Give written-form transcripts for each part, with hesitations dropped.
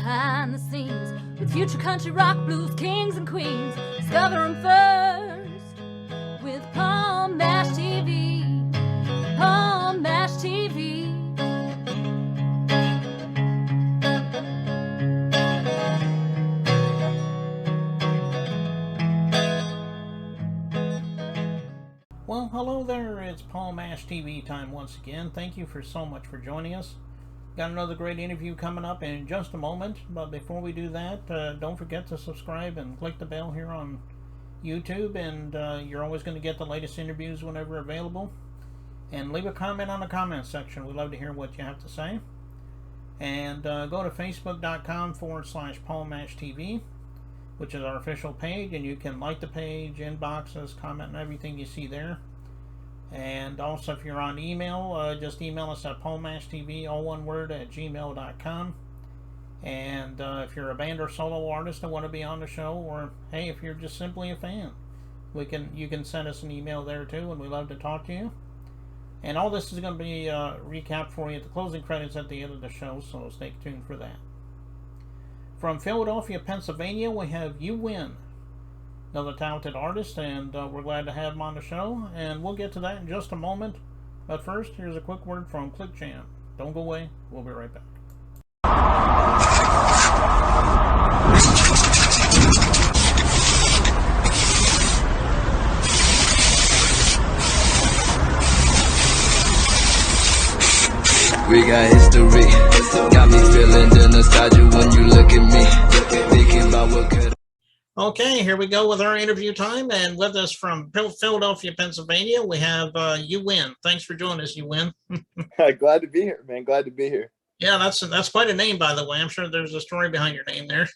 behind the scenes with future country rock blues kings and queens. Discover them first with Paul Mash TV. Paul Mash TV. Well, hello there. It's Paul Mash TV time once again. Thank you for so much for joining us. Got another great interview coming up in just a moment, but before we do that, don't forget to subscribe and click the bell here on YouTube, and you're always going to get the latest interviews whenever available. And leave a comment on the comment section. We'd love to hear what you have to say. And go to facebook.com/PaulMashTV, which is our official page, and you can like the page, inbox us, comment on everything you see there. And also, if you're on email, just email us at paulmashtv, all one word, at gmail.com. And if you're a band or solo artist and want to be on the show, or hey, if you're just simply a fan, you can send us an email there too, and we love to talk to you. And all this is going to be recapped for you at the closing credits at the end of the show, so stay tuned for that. From Philadelphia, Pennsylvania, we have YouWin, another talented artist, and we're glad to have him on the show, and we'll get to that in just a moment. But first, here's a quick word from ClickJam. Don't go away, we'll be right back. We got history, got me feeling the nostalgia when you look at me, thinking about what could. Okay, here we go with our interview time, and with us from Philadelphia, Pennsylvania, we have YouWin. Thanks for joining us, YouWin. Glad to be here, man. Glad to be here. Yeah, that's quite a name, by the way. I'm sure there's a story behind your name there.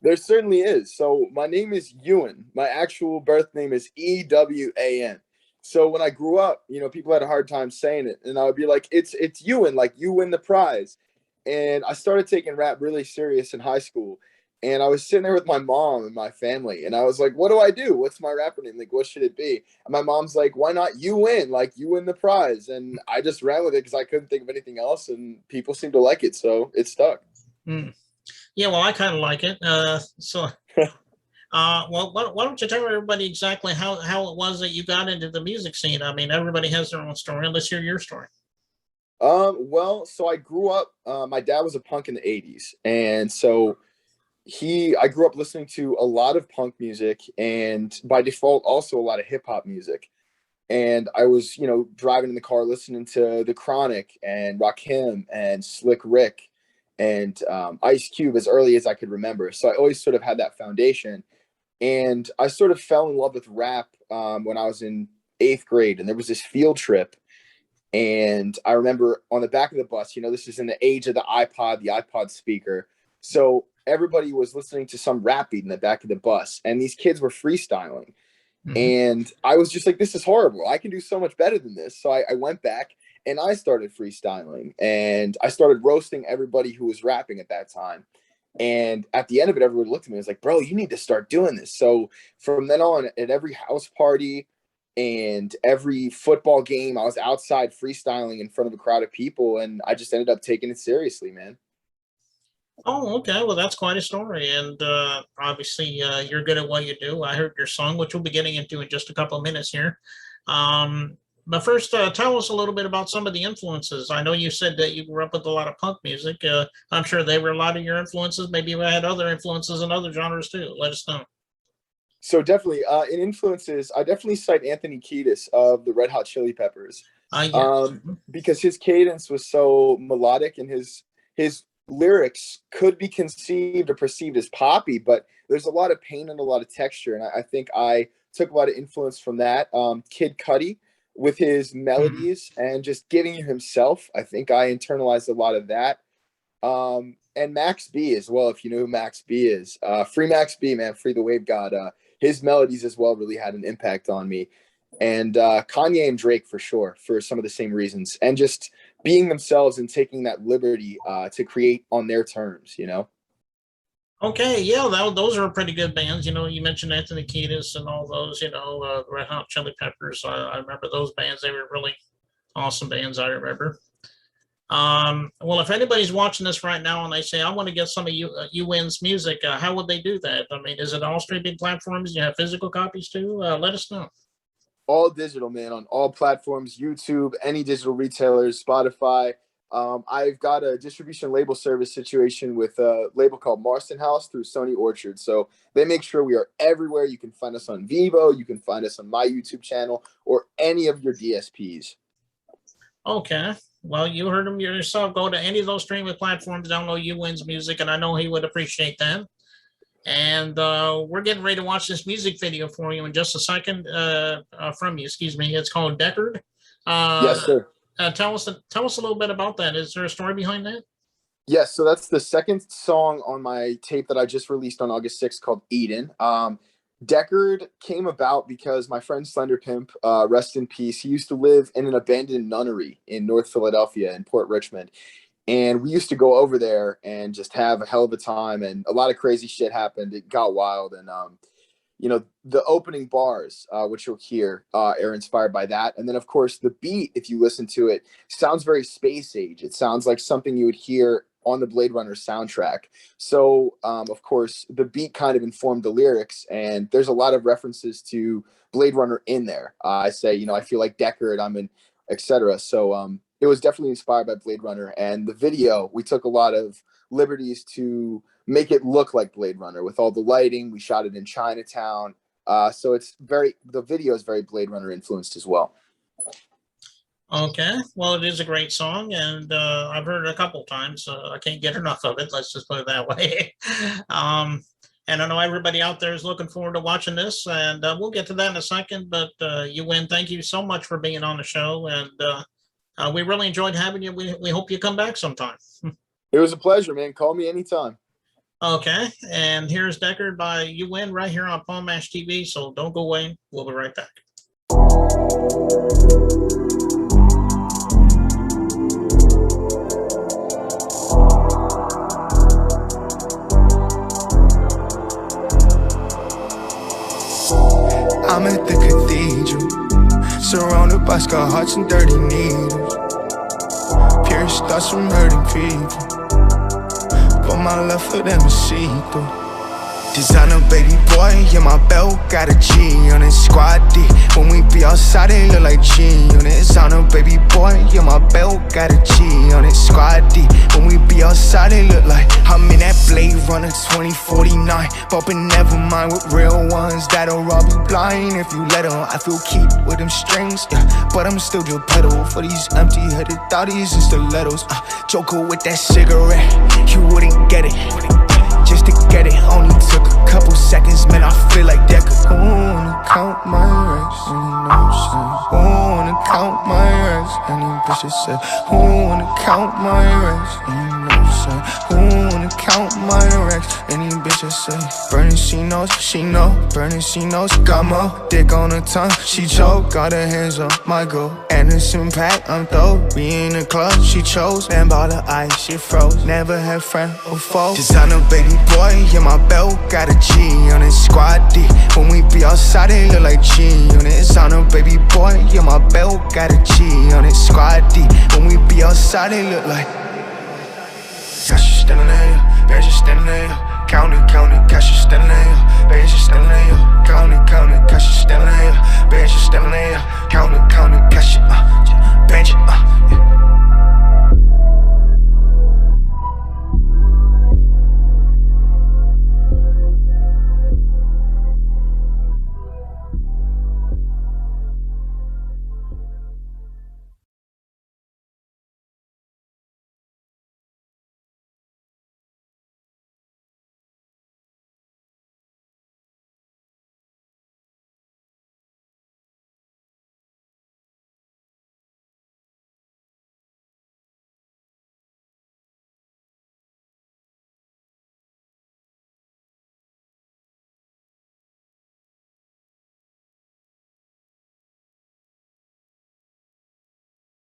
There certainly is. So my name is Ewan. My actual birth name is Ewan. So when I grew up, people had a hard time saying it, and I would be like, it's Ewan, like you win the prize. And I started taking rap really serious in high school. And I was sitting there with my mom and my family, and I was like, what do I do? What's my rapper name? Like, what should it be? And my mom's like, why not you win? Like, you win the prize. And I just ran with it because I couldn't think of anything else, and people seem to like it, so it stuck. Yeah, well, I kind of like it. Well, why don't you tell everybody exactly how it was that you got into the music scene? I mean, everybody has their own story. Let's hear your story. Well, so I grew up, my dad was a punk in the 80s, and so I grew up listening to a lot of punk music, and by default also a lot of hip hop music. And I was, driving in the car listening to The Chronic and Rakim and Slick Rick and Ice Cube as early as I could remember. So I always sort of had that foundation. And I sort of fell in love with rap when I was in 8th grade, and there was this field trip. And I remember on the back of the bus, this is in the age of the iPod speaker. So everybody was listening to some rap beat in the back of the bus, and these kids were freestyling. And I was just like, this is horrible. I can do so much better than this. So I went back and I started freestyling, and I started roasting everybody who was rapping at that time. And at the end of it, everyone looked at me and was like, bro, you need to start doing this. So from then on, at every house party and every football game, I was outside freestyling in front of a crowd of people, and I just ended up taking it seriously, man. Oh, okay. Well, that's quite a story. And obviously, you're good at what you do. I heard your song, which we'll be getting into in just a couple of minutes here. But first, tell us a little bit about some of the influences. I know you said that you grew up with a lot of punk music. I'm sure they were a lot of your influences. Maybe you had other influences in other genres too. Let us know. So definitely, in influences, I definitely cite Anthony Kiedis of the Red Hot Chili Peppers. Because his cadence was so melodic, and his lyrics could be conceived or perceived as poppy, but there's a lot of pain and a lot of texture. And I think I took a lot of influence from that. Kid Cudi with his melodies and just giving you himself. I think I internalized a lot of that. And Max B as well, if you know who Max B is. Free Max B, man, free the wave god. His melodies as well really had an impact on me. And Kanye and Drake for sure, for some of the same reasons. And just being themselves and taking that liberty to create on their terms, Okay, yeah, those are pretty good bands. You mentioned Anthony Kiedis and all those, Red Hot Chili Peppers. I remember those bands. They were really awesome bands, I remember. Well, if anybody's watching this right now and they say, I want to get some of YouWin's music, how would they do that? I mean, is it all streaming platforms? You have physical copies too? Let us know. All digital, man, on all platforms, YouTube, any digital retailers, Spotify. I've got a distribution label service situation with a label called Marston House through Sony Orchard. So they make sure we are everywhere. You can find us on Vivo. You can find us on my YouTube channel or any of your DSPs. Okay. Well, you heard him yourself. Go to any of those streaming platforms, download YouWin's music, and I know he would appreciate that. And we're getting ready to watch this music video for you in just a second. From you, excuse me. It's called Deckard. Yes, sir. Tell us a little bit about that. Is there a story behind that? Yes, so that's the second song on my tape that I just released on August 6th called Eden. Deckard came about because my friend Slender Pimp, rest in peace, he used to live in an abandoned nunnery in North Philadelphia in Port Richmond. And we used to go over there and just have a hell of a time. And a lot of crazy shit happened. It got wild. And, you know, the opening bars, which you'll hear, are inspired by that. And then, of course, the beat, if you listen to it, sounds very space age. It sounds like something you would hear on the Blade Runner soundtrack. So, of course, the beat kind of informed the lyrics, and there's a lot of references to Blade Runner in there. I say, you know, I feel like Deckard, I'm in, etc. So it was definitely inspired by Blade Runner. And the video, we took a lot of liberties to make it look like Blade Runner with all the lighting. We shot it in Chinatown. So the video is very Blade Runner influenced as well. Okay, well, it is a great song, and I've heard it a couple times. I can't get enough of it. Let's just put it that way. And I know everybody out there is looking forward to watching this, and we'll get to that in a second. But YouWin, thank you so much for being on the show, and we really enjoyed having you. We hope you come back sometime. It was a pleasure, man. Call me anytime. Okay, and here's Deckard by YouWin right here on Paul Mash TV. So don't go away. We'll be right back. I'm at the cathedral, surrounded by scar hearts and dirty needles, pierced thoughts from hurting people, but my love for them is see-through. Designer baby boy, yeah, my belt got a G on it, squad D. When we be outside, it look like G on it. Designer baby boy, yeah, my belt got a G on it, squad D. When we be outside, it look like I'm in that Blade Runner 2049. Bumping never mind with real ones that'll rob you blind if you let them. I feel keep with them strings, yeah, but I'm still just pedal for these empty-headed thotties and stilettos. Joker with that cigarette, you wouldn't get it. Just to get it, only took a couple seconds, man, I feel like that could wanna count my racks, and you know what I'm saying? Wanna count my racks, and you bitches say, wanna count my racks, and you know what I'm saying? Wanna count my racks, and you bitches say, burning she knows, burning she knows, got more dick on her tongue, she choke, got her hands on my goal, Anderson pack, I'm throw, we in the club, she chose, man ball of ice, she froze, never had friend or foe, designer baby boy, yeah, my belt got a G on it, squad D. When we be outside, it look like G on it. Designer baby boy, yeah, my belt got a G on it, squad D. When we be outside, it look like cash is standing there, bands is standing there, count it, cash is standing there, bands is standing there, count it, cash is standing there, bands is standing there, count it, cash it.